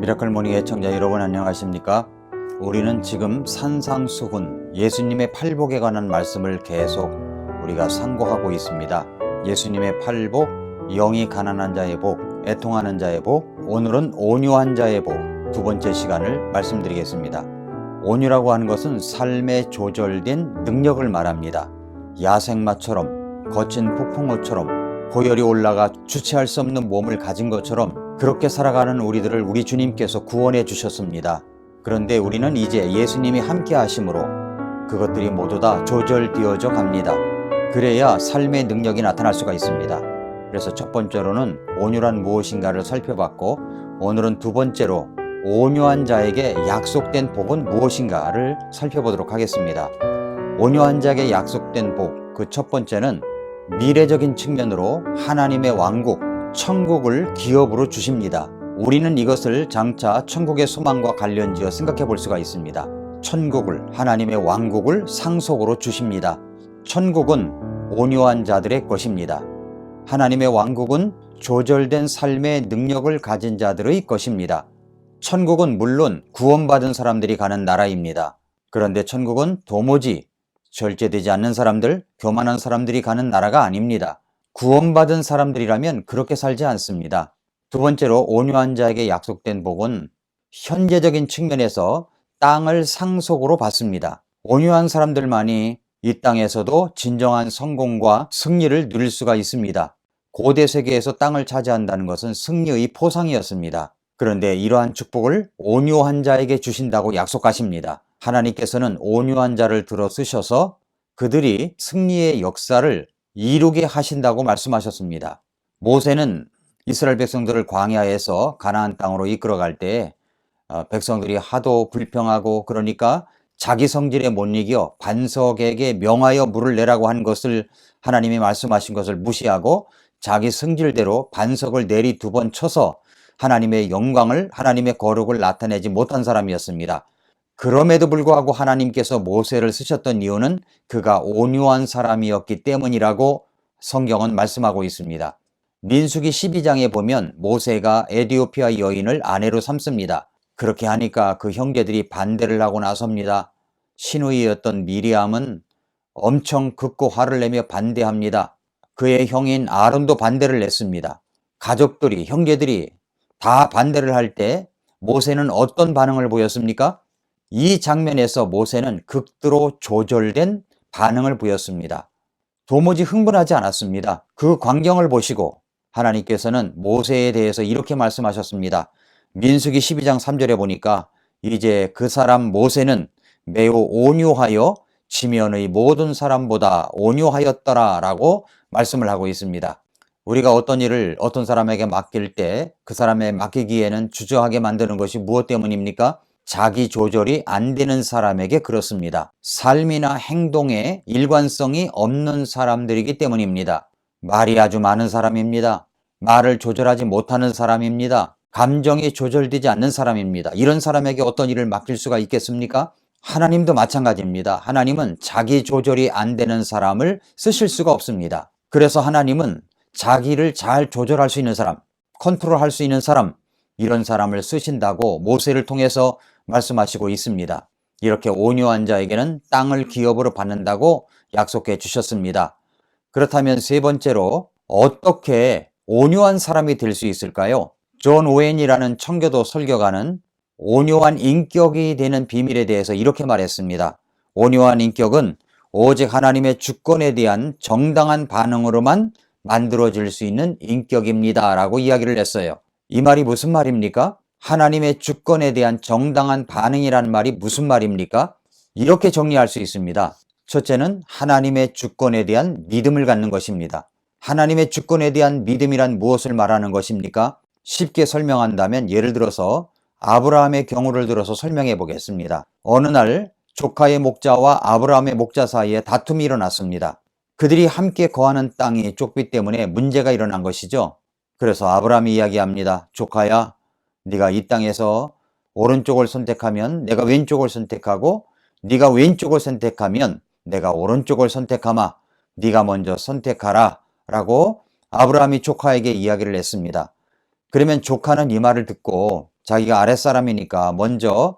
미라클 모닝 애청자 여러분 안녕하십니까? 우리는 지금 산상수훈 예수님의 팔복에 관한 말씀을 계속 우리가 상고하고 있습니다. 예수님의 팔복, 영이 가난한 자의 복, 애통하는 자의 복, 오늘은 온유한 자의 복, 두 번째 시간을 말씀드리겠습니다. 온유라고 하는 것은 삶에 조절된 능력을 말합니다. 야생마처럼 거친 폭풍우처럼 고열이 올라가 주체할 수 없는 몸을 가진 것처럼 그렇게 살아가는 우리들을 우리 주님께서 구원해 주셨습니다. 그런데 우리는 이제 예수님이 함께 하심으로 그것들이 모두 다 조절되어져 갑니다. 그래야 삶의 능력이 나타날 수가 있습니다. 그래서 첫 번째로는 온유란 무엇인가를 살펴봤고, 오늘은 두 번째로 온유한 자에게 약속된 복은 무엇인가를 살펴보도록 하겠습니다. 온유한 자에게 약속된 복, 그 첫 번째는 미래적인 측면으로 하나님의 왕국, 천국을 기업으로 주십니다. 우리는 이것을 장차 천국의 소망과 관련지어 생각해 볼 수가 있습니다. 천국을, 하나님의 왕국을 상속으로 주십니다. 천국은 온유한 자들의 것입니다. 하나님의 왕국은 조절된 삶의 능력을 가진 자들의 것입니다. 천국은 물론 구원받은 사람들이 가는 나라입니다. 그런데 천국은 도무지 절제되지 않는 사람들, 교만한 사람들이 가는 나라가 아닙니다. 구원받은 사람들이라면 그렇게 살지 않습니다. 두 번째로 온유한 자에게 약속된 복은 현재적인 측면에서 땅을 상속으로 받습니다. 온유한 사람들만이 이 땅에서도 진정한 성공과 승리를 누릴 수가 있습니다. 고대 세계에서 땅을 차지한다는 것은 승리의 포상이었습니다. 그런데 이러한 축복을 온유한 자에게 주신다고 약속하십니다. 하나님께서는 온유한 자를 들어 쓰셔서 그들이 승리의 역사를 이루게 하신다고 말씀하셨습니다. 모세는 이스라엘 백성들을 광야에서 가나안 땅으로 이끌어갈 때 백성들이 하도 불평하고 그러니까 자기 성질에 못 이겨 반석에게 명하여 물을 내라고 한 것을 하나님이 말씀하신 것을 무시하고 자기 성질대로 반석을 내리 두 번 쳐서 하나님의 영광을, 하나님의 거룩을 나타내지 못한 사람이었습니다. 그럼에도 불구하고 하나님께서 모세를 쓰셨던 이유는 그가 온유한 사람이었기 때문이라고 성경은 말씀하고 있습니다. 민수기 12장에 보면 모세가 에디오피아 여인을 아내로 삼습니다. 그렇게 하니까 그 형제들이 반대를 하고 나섭니다. 시누이였던 미리암은 엄청 극고 화를 내며 반대합니다. 그의 형인 아론도 반대를 냈습니다. 가족들이, 형제들이 다 반대를 할 때 모세는 어떤 반응을 보였습니까? 이 장면에서 모세는 극도로 조절된 반응을 보였습니다. 도무지 흥분하지 않았습니다. 그 광경을 보시고 하나님께서는 모세에 대해서 이렇게 말씀하셨습니다. 민수기 12장 3절에 보니까 이제 그 사람 모세는 매우 온유하여 지면의 모든 사람보다 온유하였더라 라고 말씀을 하고 있습니다. 우리가 어떤 일을 어떤 사람에게 맡길 때 그 사람에 맡기기에는 주저하게 만드는 것이 무엇 때문입니까? 자기 조절이 안 되는 사람에게 그렇습니다. 삶이나 행동에 일관성이 없는 사람들이기 때문입니다. 말이 아주 많은 사람입니다. 말을 조절하지 못하는 사람입니다. 감정이 조절되지 않는 사람입니다. 이런 사람에게 어떤 일을 맡길 수가 있겠습니까? 하나님도 마찬가지입니다. 하나님은 자기 조절이 안 되는 사람을 쓰실 수가 없습니다. 그래서 하나님은 자기를 잘 조절할 수 있는 사람, 컨트롤할 수 있는 사람, 이런 사람을 쓰신다고 모세를 통해서 말씀하시고 있습니다. 이렇게 온유한 자에게는 땅을 기업으로 받는다고 약속해 주셨습니다. 그렇다면 세 번째로 어떻게 온유한 사람이 될 수 있을까요? 존 오웬이라는 청교도 설교가는 온유한 인격이 되는 비밀에 대해서 이렇게 말했습니다. 온유한 인격은 오직 하나님의 주권에 대한 정당한 반응으로만 만들어질 수 있는 인격입니다 라고 이야기를 했어요. 이 말이 무슨 말입니까? 하나님의 주권에 대한 정당한 반응이라는 말이 무슨 말입니까? 이렇게 정리할 수 있습니다. 첫째는 하나님의 주권에 대한 믿음을 갖는 것입니다. 하나님의 주권에 대한 믿음이란 무엇을 말하는 것입니까? 쉽게 설명한다면 예를 들어서 아브라함의 경우를 들어서 설명해 보겠습니다. 어느 날 조카의 목자와 아브라함의 목자 사이에 다툼이 일어났습니다. 그들이 함께 거하는 땅이 좁기 때문에 문제가 일어난 것이죠. 그래서 아브라함이 이야기합니다. 조카야, 네가 이 땅에서 오른쪽을 선택하면 내가 왼쪽을 선택하고 네가 왼쪽을 선택하면 내가 오른쪽을 선택하마. 네가 먼저 선택하라 라고 아브라함이 조카에게 이야기를 했습니다. 그러면 조카는 이 말을 듣고 자기가 아랫사람이니까 먼저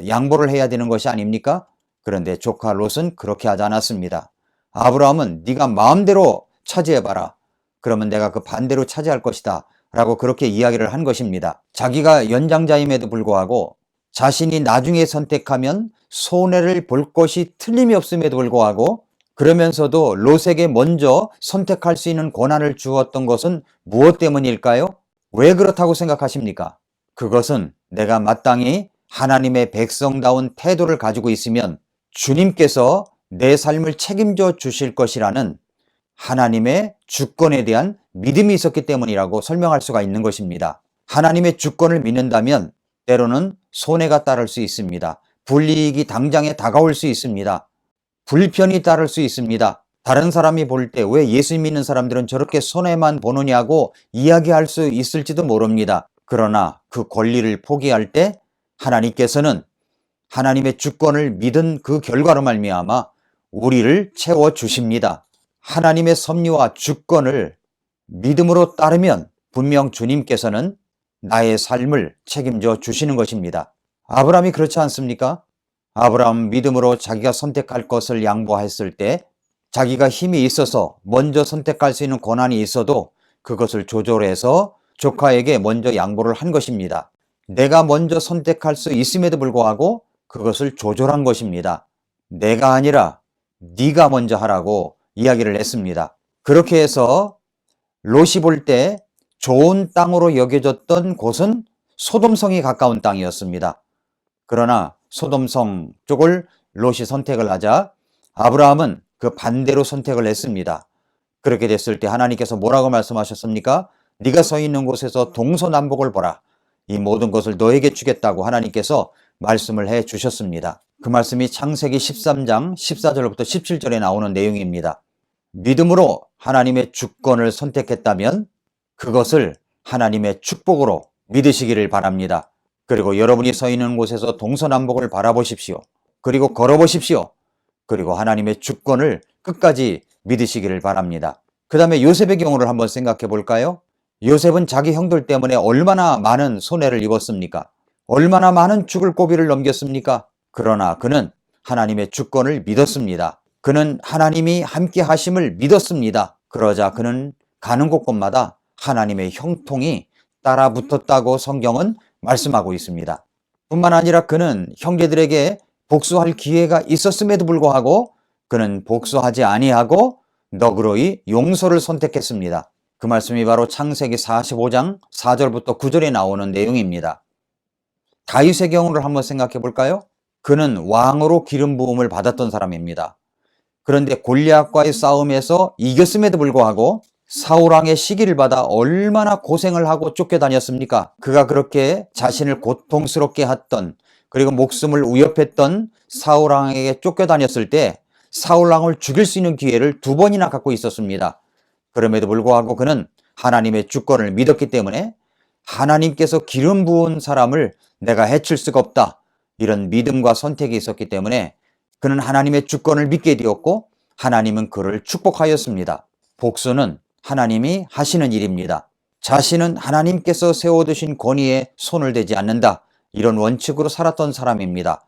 양보를 해야 되는 것이 아닙니까? 그런데 조카 롯은 그렇게 하지 않았습니다. 아브라함은 네가 마음대로 차지해봐라. 그러면 내가 그 반대로 차지할 것이다. 라고 그렇게 이야기를 한 것입니다. 자기가 연장자임에도 불구하고 자신이 나중에 선택하면 손해를 볼 것이 틀림이 없음에도 불구하고 그러면서도 롯에게 먼저 선택할 수 있는 권한을 주었던 것은 무엇 때문일까요? 왜 그렇다고 생각하십니까? 그것은 내가 마땅히 하나님의 백성다운 태도를 가지고 있으면 주님께서 내 삶을 책임져 주실 것이라는 하나님의 주권에 대한 믿음이 있었기 때문이라고 설명할 수가 있는 것입니다. 하나님의 주권을 믿는다면 때로는 손해가 따를 수 있습니다. 불이익이 당장에 다가올 수 있습니다. 불편이 따를 수 있습니다. 다른 사람이 볼 때 왜 예수 믿는 사람들은 저렇게 손해만 보느냐고 이야기할 수 있을지도 모릅니다. 그러나 그 권리를 포기할 때 하나님께서는 하나님의 주권을 믿은 그 결과로 말미암아 우리를 채워주십니다. 하나님의 섭리와 주권을 믿음으로 따르면 분명 주님께서는 나의 삶을 책임져 주시는 것입니다. 아브라함이 그렇지 않습니까? 아브라함 믿음으로 자기가 선택할 것을 양보했을 때 자기가 힘이 있어서 먼저 선택할 수 있는 권한이 있어도 그것을 조절해서 조카에게 먼저 양보를 한 것입니다. 내가 먼저 선택할 수 있음에도 불구하고 그것을 조절한 것입니다. 내가 아니라 네가 먼저 하라고 이야기를 했습니다. 그렇게 해서 롯이 볼 때 좋은 땅으로 여겨졌던 곳은 소돔성이 가까운 땅이었습니다. 그러나 소돔성 쪽을 롯이 선택을 하자 아브라함은 그 반대로 선택을 했습니다. 그렇게 됐을 때 하나님께서 뭐라고 말씀하셨습니까? 네가 서 있는 곳에서 동서남북을 보라. 이 모든 것을 너에게 주겠다고 하나님께서 말씀을 해 주셨습니다. 그 말씀이 창세기 13장 14절부터 17절에 나오는 내용입니다. 믿음으로 하나님의 주권을 선택했다면 그것을 하나님의 축복으로 믿으시기를 바랍니다. 그리고 여러분이 서 있는 곳에서 동서남북을 바라보십시오. 그리고 걸어보십시오. 그리고 하나님의 주권을 끝까지 믿으시기를 바랍니다. 그 다음에 요셉의 경우를 한번 생각해 볼까요? 요셉은 자기 형들 때문에 얼마나 많은 손해를 입었습니까? 얼마나 많은 죽을 고비를 넘겼습니까? 그러나 그는 하나님의 주권을 믿었습니다. 그는 하나님이 함께 하심을 믿었습니다. 그러자 그는 가는 곳곳마다 하나님의 형통이 따라 붙었다고 성경은 말씀하고 있습니다. 뿐만 아니라 그는 형제들에게 복수할 기회가 있었음에도 불구하고 그는 복수하지 아니하고 너그러이 용서를 선택했습니다. 그 말씀이 바로 창세기 45장 4절부터 9절에 나오는 내용입니다. 다윗의 경우를 한번 생각해 볼까요? 그는 왕으로 기름 부음을 받았던 사람입니다. 그런데 골리앗과의 싸움에서 이겼음에도 불구하고 사울왕의 시기를 받아 얼마나 고생을 하고 쫓겨다녔습니까? 그가 그렇게 자신을 고통스럽게 했던 그리고 목숨을 위협했던 사울왕에게 쫓겨다녔을 때 사울왕을 죽일 수 있는 기회를 2번이나 갖고 있었습니다. 그럼에도 불구하고 그는 하나님의 주권을 믿었기 때문에 하나님께서 기름 부은 사람을 내가 해칠 수가 없다. 이런 믿음과 선택이 있었기 때문에 그는 하나님의 주권을 믿게 되었고 하나님은 그를 축복하였습니다. 복수는 하나님이 하시는 일입니다. 자신은 하나님께서 세워두신 권위에 손을 대지 않는다. 이런 원칙으로 살았던 사람입니다.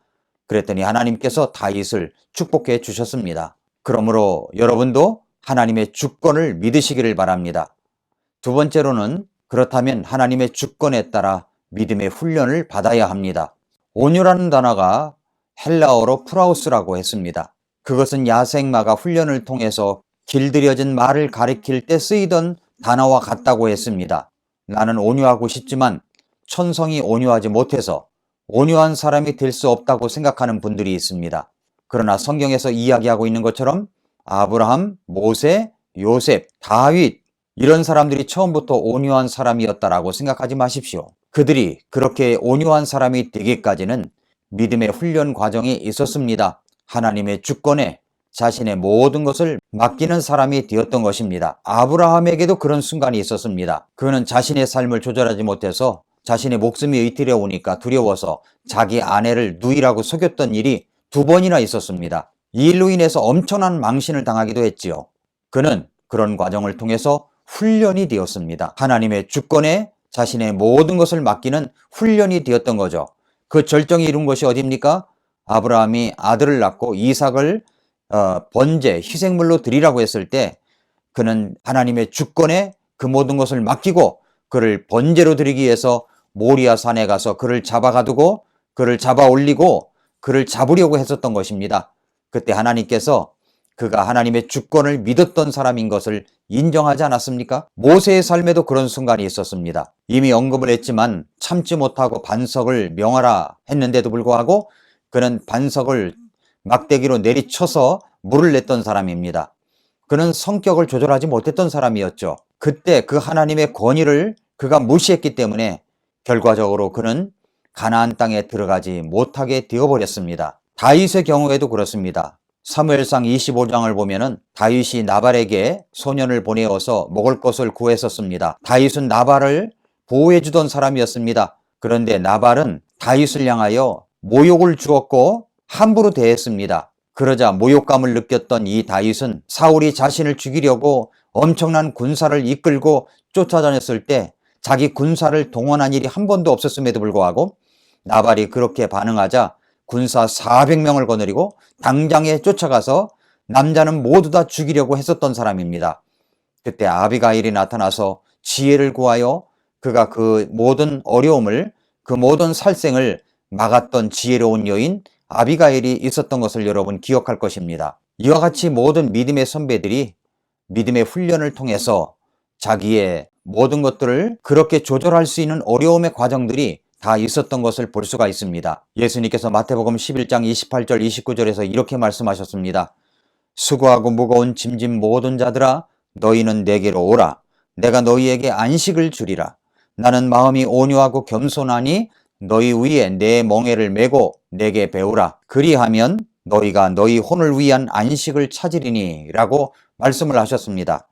그랬더니 하나님께서 다윗을 축복해 주셨습니다. 그러므로 여러분도 하나님의 주권을 믿으시기를 바랍니다. 두 번째로는 그렇다면 하나님의 주권에 따라 믿음의 훈련을 받아야 합니다. 온유라는 단어가 헬라어로 프라우스라고 했습니다. 그것은 야생마가 훈련을 통해서 길들여진 말을 가리킬 때 쓰이던 단어와 같다고 했습니다. 나는 온유하고 싶지만 천성이 온유하지 못해서 온유한 사람이 될 수 없다고 생각하는 분들이 있습니다. 그러나 성경에서 이야기하고 있는 것처럼 아브라함, 모세, 요셉, 다윗 이런 사람들이 처음부터 온유한 사람이었다라고 생각하지 마십시오. 그들이 그렇게 온유한 사람이 되기까지는 믿음의 훈련 과정이 있었습니다. 하나님의 주권에 자신의 모든 것을 맡기는 사람이 되었던 것입니다. 아브라함에게도 그런 순간이 있었습니다. 그는 자신의 삶을 조절하지 못해서 자신의 목숨이 의태려오니까 두려워서 자기 아내를 누이라고 속였던 일이 2번이나 있었습니다. 이 일로 인해서 엄청난 망신을 당하기도 했지요. 그는 그런 과정을 통해서 훈련이 되었습니다. 하나님의 주권에 자신의 모든 것을 맡기는 훈련이 되었던 거죠. 그 절정이 이룬 것이 어디입니까? 아브라함이 아들을 낳고 이삭을 번제, 희생물로 드리라고 했을 때 그는 하나님의 주권에 그 모든 것을 맡기고 그를 번제로 드리기 위해서 모리아 산에 가서 그를 잡아가두고 그를 잡아 올리고 그를 잡으려고 했었던 것입니다. 그때 하나님께서 그가 하나님의 주권을 믿었던 사람인 것을 인정하지 않았습니까? 모세의 삶에도 그런 순간이 있었습니다. 이미 언급을 했지만 참지 못하고 반석을 명하라 했는데도 불구하고 그는 반석을 막대기로 내리쳐서 물을 냈던 사람입니다. 그는 성격을 조절하지 못했던 사람이었죠. 그때 그 하나님의 권위를 그가 무시했기 때문에 결과적으로 그는 가나안 땅에 들어가지 못하게 되어버렸습니다. 다윗의 경우에도 그렇습니다. 사무엘상 25장을 보면은 다윗이 나발에게 소년을 보내어서 먹을 것을 구했었습니다. 다윗은 나발을 보호해 주던 사람이었습니다. 그런데 나발은 다윗을 향하여 모욕을 주었고 함부로 대했습니다. 그러자 모욕감을 느꼈던 이 다윗은 사울이 자신을 죽이려고 엄청난 군사를 이끌고 쫓아다녔을 때 자기 군사를 동원한 일이 한 번도 없었음에도 불구하고 나발이 그렇게 반응하자 군사 400명을 거느리고 당장에 쫓아가서 남자는 모두 다 죽이려고 했었던 사람입니다. 그때 아비가일이 나타나서 지혜를 구하여 그가 그 모든 어려움을, 그 모든 살생을 막았던 지혜로운 여인 아비가일이 있었던 것을 여러분 기억할 것입니다. 이와 같이 모든 믿음의 선배들이 믿음의 훈련을 통해서 자기의 모든 것들을 그렇게 조절할 수 있는 어려움의 과정들이 다 있었던 것을 볼 수가 있습니다. 예수님께서 마태복음 11장 28절 29절에서 이렇게 말씀하셨습니다. 수고하고 무거운 짐진 모든 자들아 너희는 내게로 오라. 내가 너희에게 안식을 주리라. 나는 마음이 온유하고 겸손하니 너희 위에 내 멍에를 메고 내게 배우라. 그리하면 너희가 너희 혼을 위한 안식을 찾으리니 라고 말씀을 하셨습니다.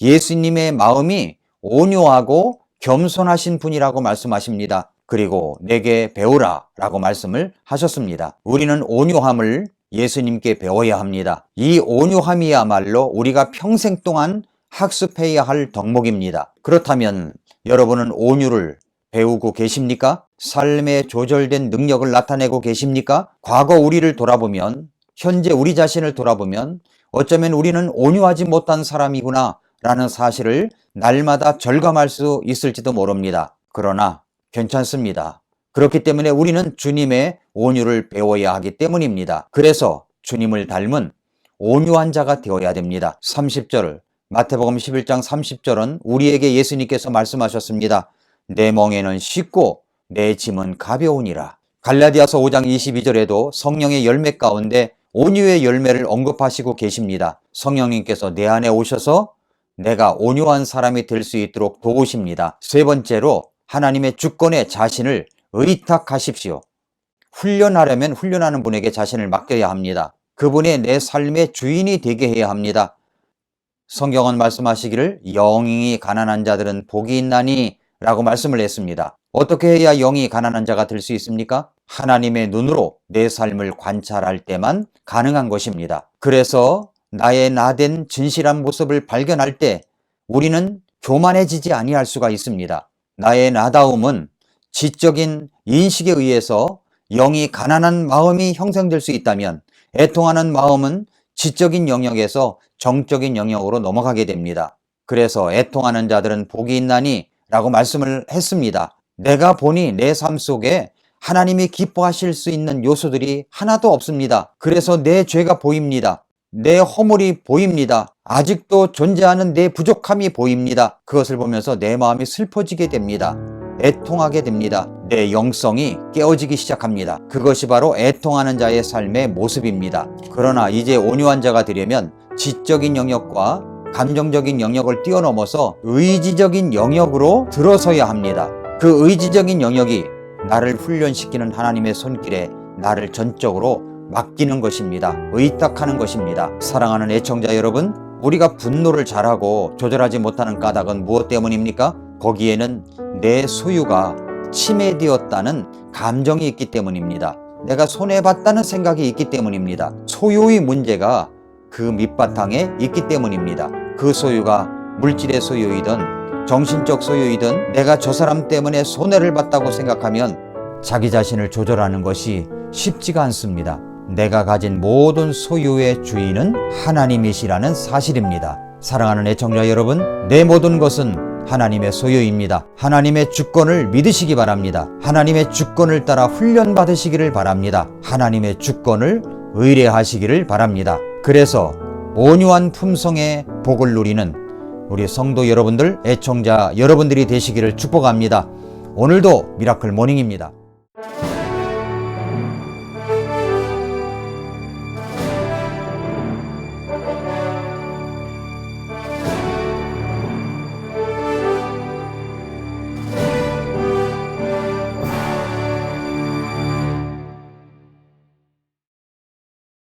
예수님의 마음이 온유하고 겸손하신 분이라고 말씀하십니다. 그리고 내게 배우라 라고 말씀을 하셨습니다. 우리는 온유함을 예수님께 배워야 합니다. 이 온유함이야말로 우리가 평생 동안 학습해야 할 덕목입니다. 그렇다면 여러분은 온유를 배우고 계십니까? 삶의 조절된 능력을 나타내고 계십니까? 과거 우리를 돌아보면, 현재 우리 자신을 돌아보면 어쩌면 우리는 온유하지 못한 사람이구나 라는 사실을 날마다 절감할 수 있을지도 모릅니다. 그러나 괜찮습니다. 그렇기 때문에 우리는 주님의 온유를 배워야 하기 때문입니다. 그래서 주님을 닮은 온유한 자가 되어야 됩니다. 30절, 마태복음 11장 30절은 우리에게 예수님께서 말씀하셨습니다. 내 멍에는 쉽고 내 짐은 가벼우니라. 갈라디아서 5장 22절에도 성령의 열매 가운데 온유의 열매를 언급하시고 계십니다. 성령님께서 내 안에 오셔서 내가 온유한 사람이 될 수 있도록 도우십니다. 세 번째로 하나님의 주권에 자신을 의탁하십시오. 훈련하려면 훈련하는 분에게 자신을 맡겨야 합니다. 그분이 내 삶의 주인이 되게 해야 합니다. 성경은 말씀하시기를 영이 가난한 자들은 복이 있나니 라고 말씀을 했습니다. 어떻게 해야 영이 가난한 자가 될 수 있습니까? 하나님의 눈으로 내 삶을 관찰할 때만 가능한 것입니다. 그래서 나의 나된 진실한 모습을 발견할 때 우리는 교만해지지 아니할 수가 있습니다. 나의 나다움은 지적인 인식에 의해서 영이 가난한 마음이 형성될 수 있다면 애통하는 마음은 지적인 영역에서 정적인 영역으로 넘어가게 됩니다. 그래서 애통하는 자들은 복이 있나니 라고 말씀을 했습니다. 내가 보니 내 삶 속에 하나님이 기뻐하실 수 있는 요소들이 하나도 없습니다. 그래서 내 죄가 보입니다. 내 허물이 보입니다. 아직도 존재하는 내 부족함이 보입니다. 그것을 보면서 내 마음이 슬퍼지게 됩니다. 애통하게 됩니다. 내 영성이 깨어지기 시작합니다. 그것이 바로 애통하는 자의 삶의 모습입니다. 그러나 이제 온유한 자가 되려면 지적인 영역과 감정적인 영역을 뛰어넘어서 의지적인 영역으로 들어서야 합니다. 그 의지적인 영역이 나를 훈련시키는 하나님의 손길에 나를 전적으로 맡기는 것입니다. 의탁하는 것입니다. 사랑하는 애청자 여러분, 우리가 분노를 잘하고 조절하지 못하는 까닭은 무엇 때문입니까? 거기에는 내 소유가 침해되었다는 감정이 있기 때문입니다. 내가 손해봤다는 생각이 있기 때문입니다. 소유의 문제가 그 밑바탕에 있기 때문입니다. 그 소유가 물질의 소유이든 정신적 소유이든 내가 저 사람 때문에 손해를 봤다고 생각하면 자기 자신을 조절하는 것이 쉽지가 않습니다. 내가 가진 모든 소유의 주인은 하나님이시라는 사실입니다. 사랑하는 애청자 여러분, 내 모든 것은 하나님의 소유입니다. 하나님의 주권을 믿으시기 바랍니다. 하나님의 주권을 따라 훈련받으시기를 바랍니다. 하나님의 주권을 의뢰하시기를 바랍니다. 그래서 온유한 품성의 복을 누리는 우리 성도 여러분들, 애청자 여러분들이 되시기를 축복합니다. 오늘도 미라클 모닝입니다.